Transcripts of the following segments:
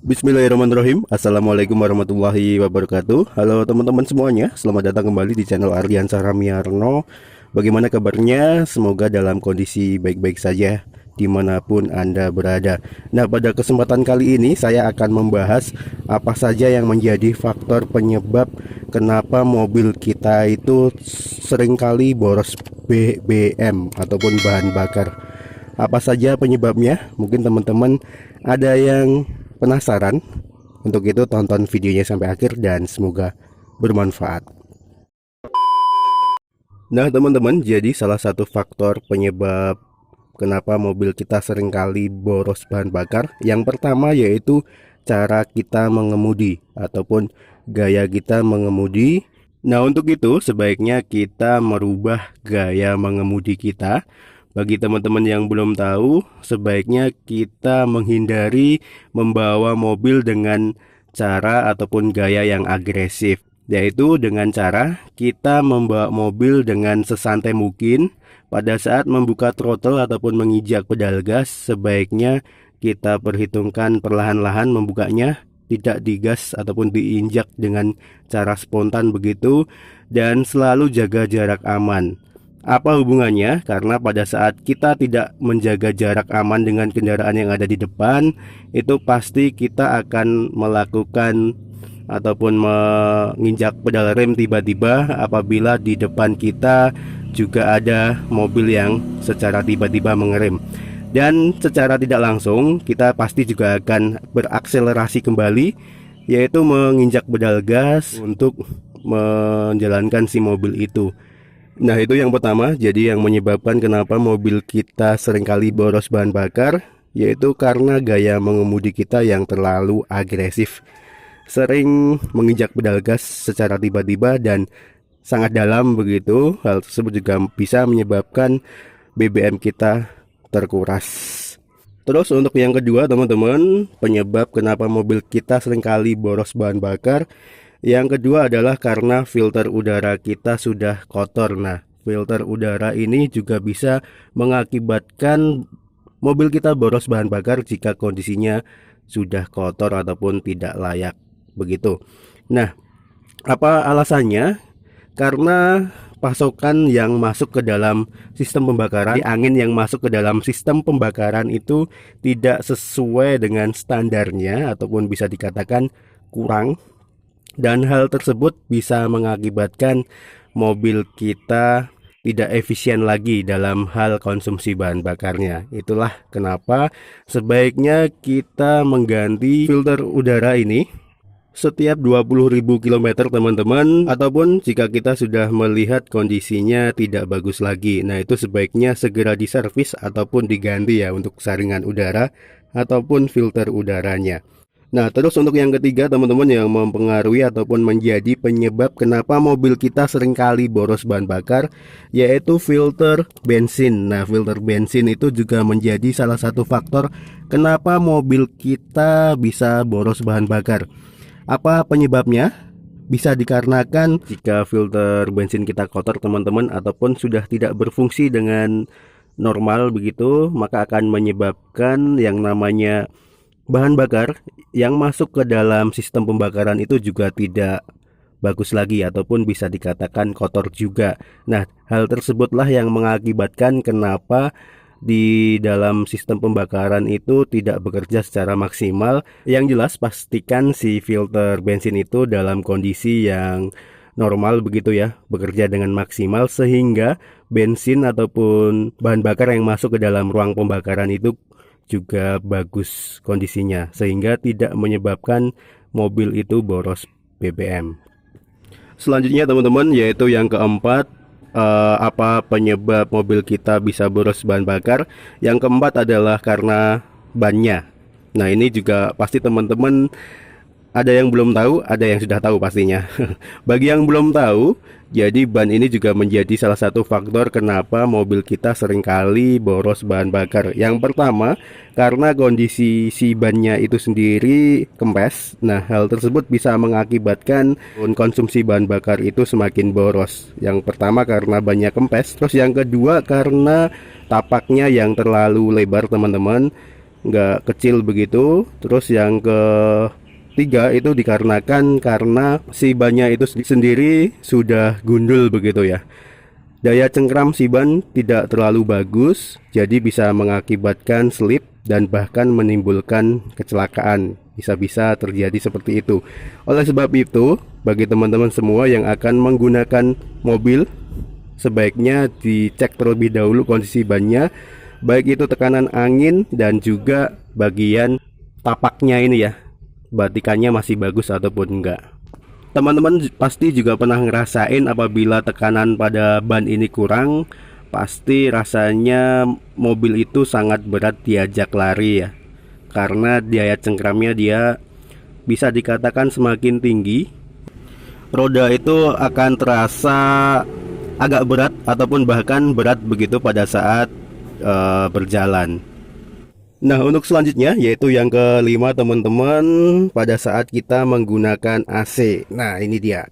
Bismillahirrahmanirrahim. Assalamualaikum warahmatullahi wabarakatuh. Halo teman-teman semuanya, selamat datang kembali di channel Ardian Saramiarno. Bagaimana kabarnya? Semoga dalam kondisi baik-baik saja dimanapun Anda berada. Nah, pada kesempatan kali ini saya akan membahas apa saja yang menjadi faktor penyebab kenapa mobil kita itu seringkali boros BBM ataupun bahan bakar. Apa saja penyebabnya? Mungkin teman-teman ada yang penasaran? Untuk itu tonton videonya sampai akhir dan semoga bermanfaat. Nah teman-teman, jadi salah satu faktor penyebab kenapa mobil kita seringkali boros bahan bakar, yang pertama yaitu cara kita mengemudi ataupun gaya kita mengemudi. Nah untuk itu sebaiknya kita merubah gaya mengemudi kita. Bagi teman-teman yang belum tahu, sebaiknya kita menghindari membawa mobil dengan cara ataupun gaya yang agresif, yaitu dengan cara kita membawa mobil dengan sesantai mungkin. Pada saat membuka throttle ataupun menginjak pedal gas, sebaiknya kita perhitungkan perlahan-lahan membukanya, tidak digas ataupun diinjak dengan cara spontan begitu, dan selalu jaga jarak aman. Apa hubungannya? Karena pada saat kita tidak menjaga jarak aman dengan kendaraan yang ada di depan, itu pasti kita akan melakukan ataupun menginjak pedal rem tiba-tiba apabila di depan kita juga ada mobil yang secara tiba-tiba mengerem. Dan secara tidak langsung kita pasti juga akan berakselerasi kembali, yaitu menginjak pedal gas untuk menjalankan si mobil itu. Nah itu yang pertama, jadi yang menyebabkan kenapa mobil kita seringkali boros bahan bakar, yaitu karena gaya mengemudi kita yang terlalu agresif. Sering menginjak pedal gas secara tiba-tiba dan sangat dalam begitu. Hal tersebut juga bisa menyebabkan BBM kita terkuras. Terus untuk yang kedua teman-teman, penyebab kenapa mobil kita seringkali boros bahan bakar, yang kedua adalah karena filter udara kita sudah kotor. Nah, filter udara ini juga bisa mengakibatkan mobil kita boros bahan bakar jika kondisinya sudah kotor ataupun tidak layak begitu. Nah, apa alasannya? Karena pasokan yang masuk ke dalam sistem pembakaran, angin yang masuk ke dalam sistem pembakaran itu tidak sesuai dengan standarnya ataupun bisa dikatakan kurang. Dan hal tersebut bisa mengakibatkan mobil kita tidak efisien lagi dalam hal konsumsi bahan bakarnya. Itulah kenapa sebaiknya kita mengganti filter udara ini setiap 20.000 km teman-teman. Ataupun jika kita sudah melihat kondisinya tidak bagus lagi, nah itu sebaiknya segera diservis ataupun diganti ya untuk saringan udara ataupun filter udaranya. Nah terus untuk yang ketiga teman-teman yang mempengaruhi ataupun menjadi penyebab kenapa mobil kita seringkali boros bahan bakar, yaitu filter bensin. Nah filter bensin itu juga menjadi salah satu faktor kenapa mobil kita bisa boros bahan bakar. Apa penyebabnya? Bisa dikarenakan jika filter bensin kita kotor teman-teman ataupun sudah tidak berfungsi dengan normal begitu, maka akan menyebabkan yang namanya bahan bakar yang masuk ke dalam sistem pembakaran itu juga tidak bagus lagi ataupun bisa dikatakan kotor juga. Nah, hal tersebutlah yang mengakibatkan kenapa di dalam sistem pembakaran itu tidak bekerja secara maksimal. Yang jelas pastikan si filter bensin itu dalam kondisi yang normal begitu ya, bekerja dengan maksimal sehingga bensin ataupun bahan bakar yang masuk ke dalam ruang pembakaran itu juga bagus kondisinya sehingga tidak menyebabkan mobil itu boros BBM. Selanjutnya teman-teman, yaitu yang keempat, apa penyebab mobil kita bisa boros bahan bakar? Yang keempat adalah karena bannya. Nah ini juga pasti teman-teman ada yang belum tahu, ada yang sudah tahu pastinya. Bagi yang belum tahu, jadi ban ini juga menjadi salah satu faktor kenapa mobil kita seringkali boros bahan bakar. Yang pertama, karena kondisi si bannya itu sendiri kempes. Nah, hal tersebut bisa mengakibatkan konsumsi bahan bakar itu semakin boros. Yang pertama karena bannya kempes, terus yang kedua karena tapaknya yang terlalu lebar teman-teman. nggak kecil begitu. Terus yang ketiga itu dikarenakan karena si bannya itu sendiri sudah gundul begitu ya. Daya cengkram si ban tidak terlalu bagus, jadi bisa mengakibatkan slip dan bahkan menimbulkan kecelakaan. Bisa-bisa terjadi seperti itu. Oleh sebab itu, bagi teman-teman semua yang akan menggunakan mobil, sebaiknya dicek terlebih dahulu kondisi bannya, baik itu tekanan angin dan juga bagian tapaknya ini ya, batikannya masih bagus ataupun enggak. Teman-teman pasti juga pernah ngerasain apabila tekanan pada ban ini kurang, pasti rasanya mobil itu sangat berat diajak lari ya. Karena daya cengkramnya dia bisa dikatakan semakin tinggi, roda itu akan terasa agak berat ataupun bahkan berat begitu pada saat berjalan. Nah, untuk selanjutnya yaitu yang kelima teman-teman, pada saat kita menggunakan AC. Nah, ini dia.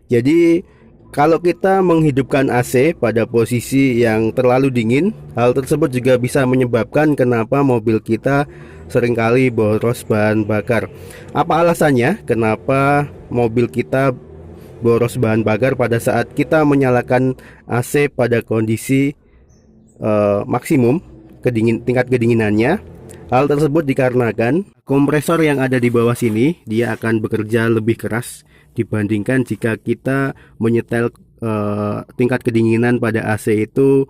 Jadi kalau kita menghidupkan AC pada posisi yang terlalu dingin, hal tersebut juga bisa menyebabkan kenapa mobil kita seringkali boros bahan bakar. Apa alasannya kenapa mobil kita boros bahan bakar pada saat kita menyalakan AC pada kondisi maksimum tingkat kedinginannya? Hal tersebut dikarenakan kompresor yang ada di bawah sini dia akan bekerja lebih keras dibandingkan jika kita menyetel tingkat kedinginan pada AC itu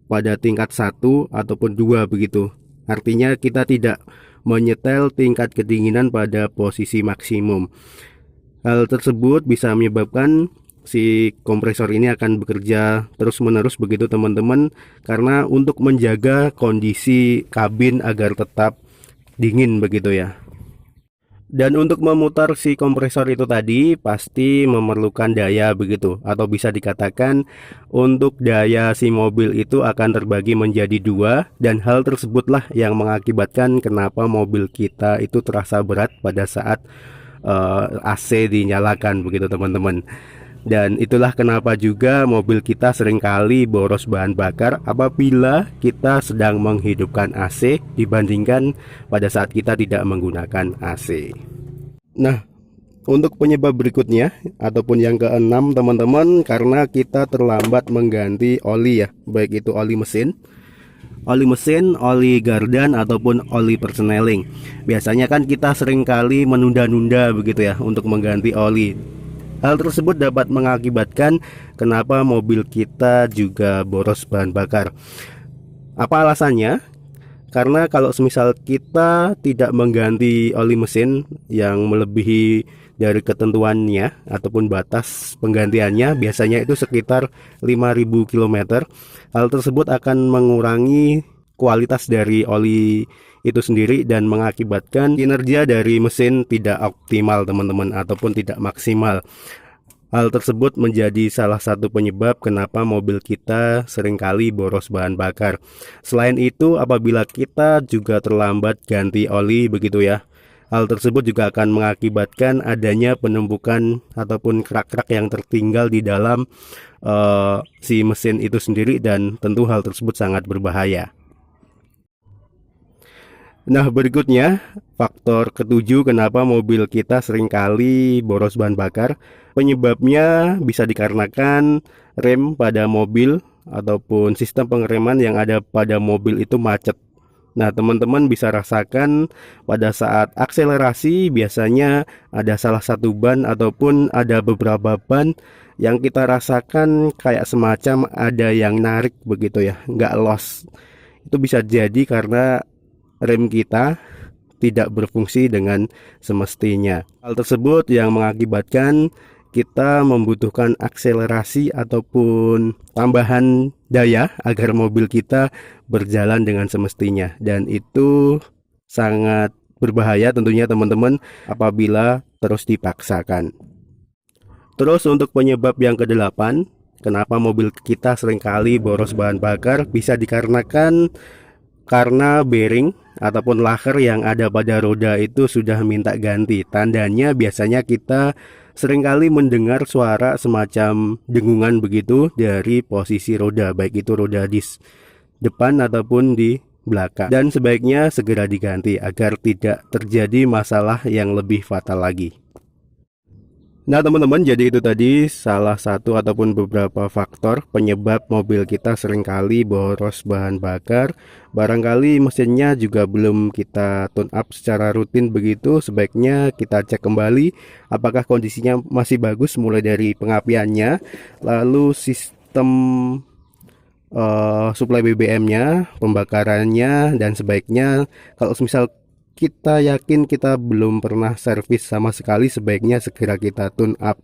pada tingkat 1 ataupun 2 begitu. Artinya kita tidak menyetel tingkat kedinginan pada posisi maksimum. Hal tersebut bisa menyebabkan si kompresor ini akan bekerja terus-menerus begitu teman-teman, karena untuk menjaga kondisi kabin agar tetap dingin begitu ya. Dan untuk memutar si kompresor itu tadi pasti memerlukan daya begitu, atau bisa dikatakan untuk daya si mobil itu akan terbagi menjadi dua, dan hal tersebutlah yang mengakibatkan kenapa mobil kita itu terasa berat pada saat AC dinyalakan begitu teman-teman. Dan itulah kenapa juga mobil kita seringkali boros bahan bakar apabila kita sedang menghidupkan AC dibandingkan pada saat kita tidak menggunakan AC. Nah, untuk penyebab berikutnya ataupun yang keenam teman-teman, karena kita terlambat mengganti oli ya, baik itu oli mesin, oli gardan ataupun oli persneling. Biasanya kan kita seringkali menunda-nunda begitu ya untuk mengganti oli. Hal tersebut dapat mengakibatkan kenapa mobil kita juga boros bahan bakar. Apa alasannya? Karena kalau semisal kita tidak mengganti oli mesin yang melebihi dari ketentuannya ataupun batas penggantiannya, biasanya itu sekitar 5.000 km. Hal tersebut akan mengurangi kualitas dari oli itu sendiri dan mengakibatkan kinerja dari mesin tidak optimal teman-teman, ataupun tidak maksimal. Hal tersebut menjadi salah satu penyebab kenapa mobil kita seringkali boros bahan bakar. Selain itu, apabila kita juga terlambat ganti oli begitu ya, hal tersebut juga akan mengakibatkan adanya penumpukan ataupun kerak-kerak yang tertinggal di dalam si mesin itu sendiri, dan tentu hal tersebut sangat berbahaya. Nah, berikutnya faktor ketujuh kenapa mobil kita seringkali boros bahan bakar. Penyebabnya bisa dikarenakan rem pada mobil ataupun sistem pengereman yang ada pada mobil itu macet. Nah, teman-teman bisa rasakan pada saat akselerasi biasanya ada salah satu ban ataupun ada beberapa ban yang kita rasakan kayak semacam ada yang narik begitu ya, nggak los. Itu bisa jadi karena rem kita tidak berfungsi dengan semestinya. Hal tersebut yang mengakibatkan kita membutuhkan akselerasi ataupun tambahan daya agar mobil kita berjalan dengan semestinya, dan itu sangat berbahaya tentunya teman-teman apabila terus dipaksakan. Terus untuk penyebab yang kedelapan, kenapa mobil kita seringkali boros bahan bakar, bisa dikarenakan karena bearing ataupun laker yang ada pada roda itu sudah minta ganti. Tandanya biasanya kita seringkali mendengar suara semacam dengungan begitu dari posisi roda, baik itu roda di depan ataupun di belakang, dan sebaiknya segera diganti agar tidak terjadi masalah yang lebih fatal lagi. Nah teman-teman, jadi itu tadi salah satu ataupun beberapa faktor penyebab mobil kita seringkali boros bahan bakar. Barangkali mesinnya juga belum kita tune up secara rutin begitu. Sebaiknya kita cek kembali apakah kondisinya masih bagus, mulai dari pengapiannya, lalu sistem suplai BBM-nya, pembakarannya, dan sebaiknya kalau misal kita yakin kita belum pernah servis sama sekali, sebaiknya segera kita tune up.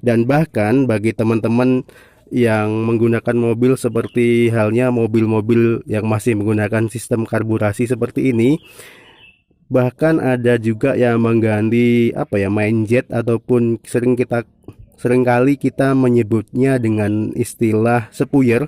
Dan bahkan bagi teman-teman yang menggunakan mobil seperti halnya mobil-mobil yang masih menggunakan sistem karburasi seperti ini, bahkan ada juga yang mengganti main jet, ataupun seringkali kita menyebutnya dengan istilah sepuyer,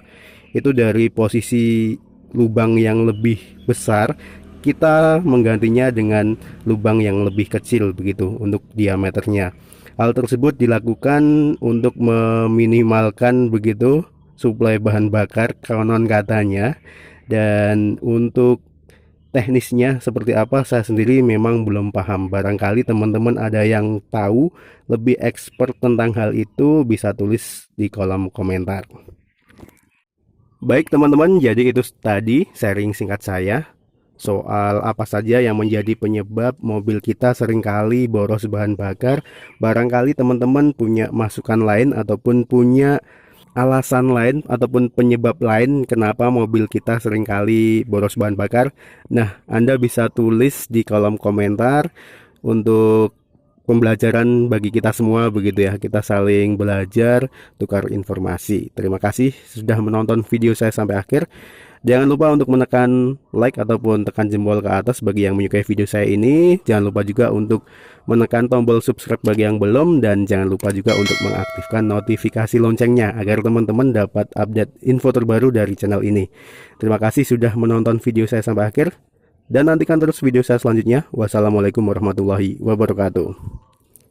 itu dari posisi lubang yang lebih besar kita menggantinya dengan lubang yang lebih kecil begitu untuk diameternya. Hal tersebut dilakukan untuk meminimalkan begitu suplai bahan bakar konon katanya. Dan untuk teknisnya seperti apa, saya sendiri memang belum paham. Barangkali teman-teman ada yang tahu lebih expert tentang hal itu, bisa tulis di kolom komentar. Baik teman-teman, jadi itu tadi sharing singkat saya soal apa saja yang menjadi penyebab mobil kita seringkali boros bahan bakar. Barangkali teman-teman punya masukan lain ataupun punya alasan lain ataupun penyebab lain kenapa mobil kita seringkali boros bahan bakar. Nah, Anda bisa tulis di kolom komentar untuk pembelajaran bagi kita semua begitu ya. Kita saling belajar, tukar informasi. Terima kasih sudah menonton video saya sampai akhir. Jangan lupa untuk menekan like ataupun tekan jempol ke atas bagi yang menyukai video saya ini. Jangan lupa juga untuk menekan tombol subscribe bagi yang belum. Dan jangan lupa juga untuk mengaktifkan notifikasi loncengnya agar teman-teman dapat update info terbaru dari channel ini. Terima kasih sudah menonton video saya sampai akhir. Dan nantikan terus video saya selanjutnya. Wassalamualaikum warahmatullahi wabarakatuh.